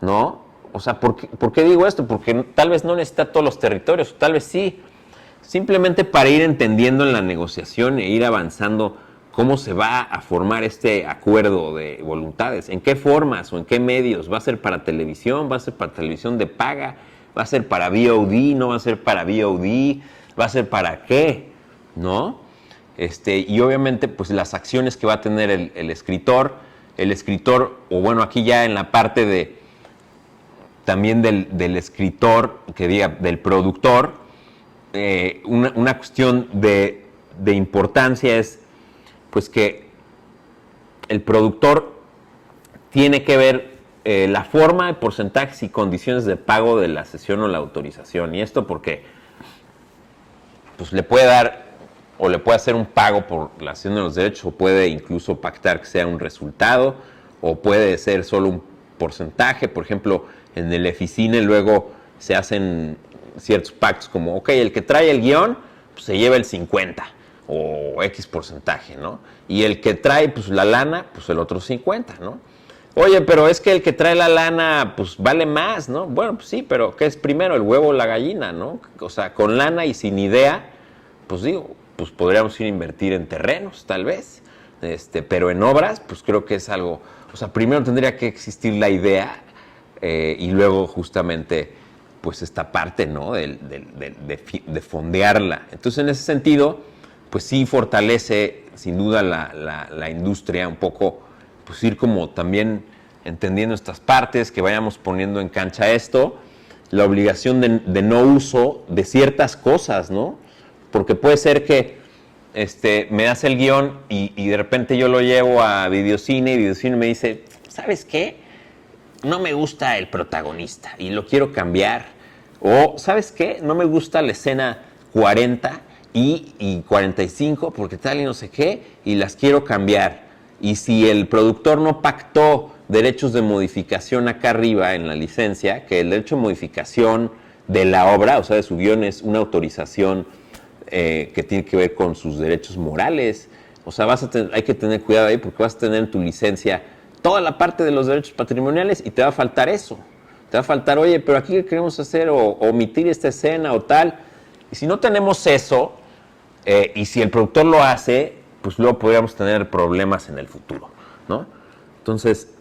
¿No? O sea, ¿por qué digo esto? Porque tal vez no necesita todos los territorios, tal vez sí. Simplemente para ir entendiendo en la negociación e ir avanzando cómo se va a formar este acuerdo de voluntades, en qué formas o en qué medios. ¿Va a ser para televisión? ¿Va a ser para televisión de paga? ¿Va a ser para VOD? ¿No va a ser para VOD? ¿Va a ser para qué? ¿No? Y obviamente, pues las acciones que va a tener el escritor, o bueno, aquí ya en la parte también del escritor, que diga, del productor, una cuestión de importancia es, pues que el productor tiene que ver la forma, porcentajes y condiciones de pago de la sesión o la autorización. Y esto porque pues le puede dar o le puede hacer un pago por la acción de los derechos, o puede incluso pactar que sea un resultado, o puede ser solo un porcentaje. Por ejemplo, en el Eficine luego se hacen ciertos pactos como, ok, el que trae el guión, pues se lleva el 50 o X porcentaje, ¿no? Y el que trae pues la lana, pues el otro 50, ¿no? Oye, pero es que el que trae la lana, pues vale más, ¿no? Bueno, pues sí, pero ¿qué es primero, el huevo o la gallina, no? O sea, con lana y sin idea, pues digo, pues podríamos ir a invertir en terrenos, tal vez. Pero en obras, pues creo que es algo, o sea, primero tendría que existir la idea y luego justamente, pues esta parte, ¿no? De fondearla. Entonces, en ese sentido, pues sí fortalece, sin duda, la industria un poco, pues ir como también entendiendo estas partes, que vayamos poniendo en cancha esto, la obligación de no uso de ciertas cosas, ¿no? Porque puede ser que me das el guión y de repente yo lo llevo a Videocine y Videocine me dice, ¿sabes qué? No me gusta el protagonista y lo quiero cambiar. O, ¿sabes qué? No me gusta la escena 40 y 45 porque tal y no sé qué y las quiero cambiar. Y si el productor no pactó derechos de modificación acá arriba en la licencia, que el derecho de modificación de la obra, o sea, de su guión, es una autorización que tiene que ver con sus derechos morales. O sea, hay que tener cuidado ahí porque vas a tener en tu licencia toda la parte de los derechos patrimoniales y te va a faltar eso. Te va a faltar, oye, pero aquí qué queremos hacer, o omitir esta escena o tal. Y si no tenemos eso, y si el productor lo hace, pues luego podríamos tener problemas en el futuro, ¿no? Entonces,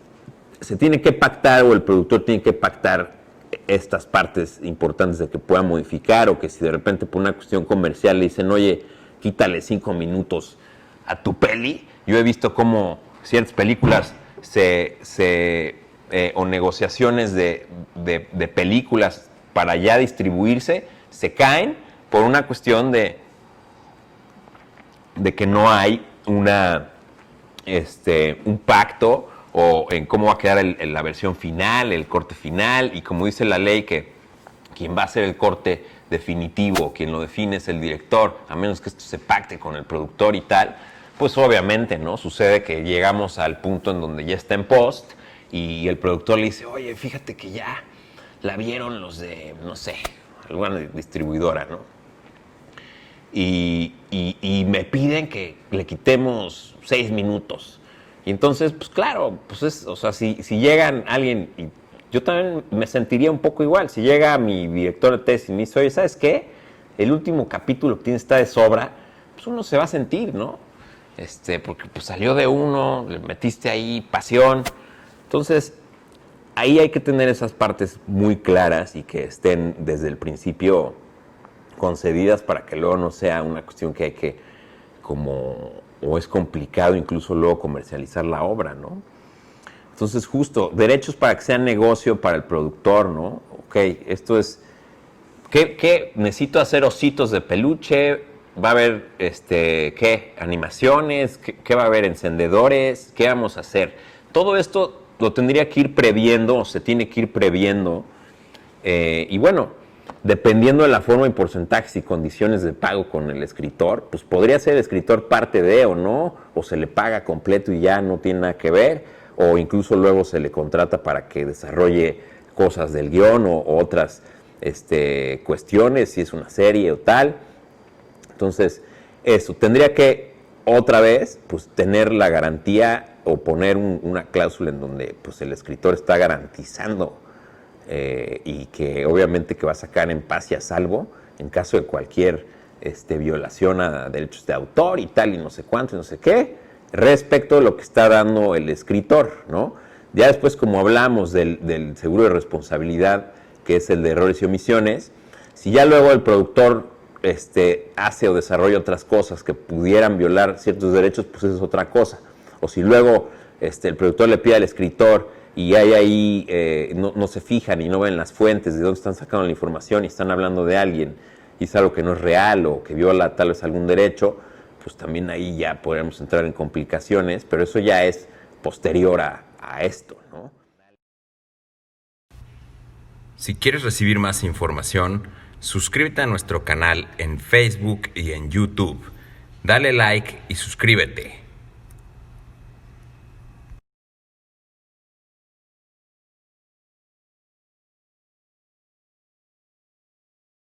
se tiene que pactar, o el productor tiene que pactar estas partes importantes de que pueda modificar, o que si de repente por una cuestión comercial le dicen, oye, quítale 5 minutos a tu peli. Yo he visto cómo ciertas películas o negociaciones de películas para ya distribuirse se caen por una cuestión de que no hay un pacto o en cómo va a quedar la versión final, el corte final, y como dice la ley, que quien va a hacer el corte definitivo, quien lo define es el director, a menos que esto se pacte con el productor y tal, pues obviamente, ¿no? Sucede que llegamos al punto en donde ya está en post y el productor le dice, oye, fíjate que ya la vieron los de, no sé, alguna distribuidora, ¿no? Y me piden que le quitemos 6 minutos. Y entonces, pues claro, pues o sea, si llegan alguien, y yo también me sentiría un poco igual, si llega mi director de tesis y me dice, oye, ¿sabes qué? El último capítulo que tiene está de sobra, pues uno se va a sentir, ¿no? Porque pues salió de uno, le metiste ahí pasión. Entonces, ahí hay que tener esas partes muy claras y que estén desde el principio concebidas para que luego no sea una cuestión que hay que o es complicado incluso luego comercializar la obra, ¿no? Entonces, justo, derechos para que sea negocio para el productor, ¿no? Ok, esto es, ¿qué? Necesito hacer ositos de peluche, va a haber, ¿qué? Animaciones, ¿qué va a haber? Encendedores, ¿qué vamos a hacer? Todo esto lo tendría que ir previendo, o se tiene que ir previendo. Y bueno, dependiendo de la forma y porcentajes y condiciones de pago con el escritor, pues podría ser el escritor parte de o no, o se le paga completo y ya no tiene nada que ver, o incluso luego se le contrata para que desarrolle cosas del guión o otras cuestiones, si es una serie o tal. Entonces, eso, tendría que otra vez pues tener la garantía o poner una cláusula en donde pues el escritor está garantizando y que obviamente que va a sacar en paz y a salvo en caso de cualquier violación a derechos de autor y tal y no sé cuánto y no sé qué, respecto de lo que está dando el escritor, ¿no? Ya después, como hablamos del seguro de responsabilidad, que es el de errores y omisiones, si ya luego el productor hace o desarrolla otras cosas que pudieran violar ciertos derechos, pues eso es otra cosa. O si luego el productor le pide al escritor y hay ahí, no se fijan y no ven las fuentes de dónde están sacando la información y están hablando de alguien y es algo que no es real o que viola tal vez algún derecho, pues también ahí ya podríamos entrar en complicaciones, pero eso ya es posterior a esto, ¿no? Si quieres recibir más información, suscríbete a nuestro canal en Facebook y en YouTube. Dale like y suscríbete.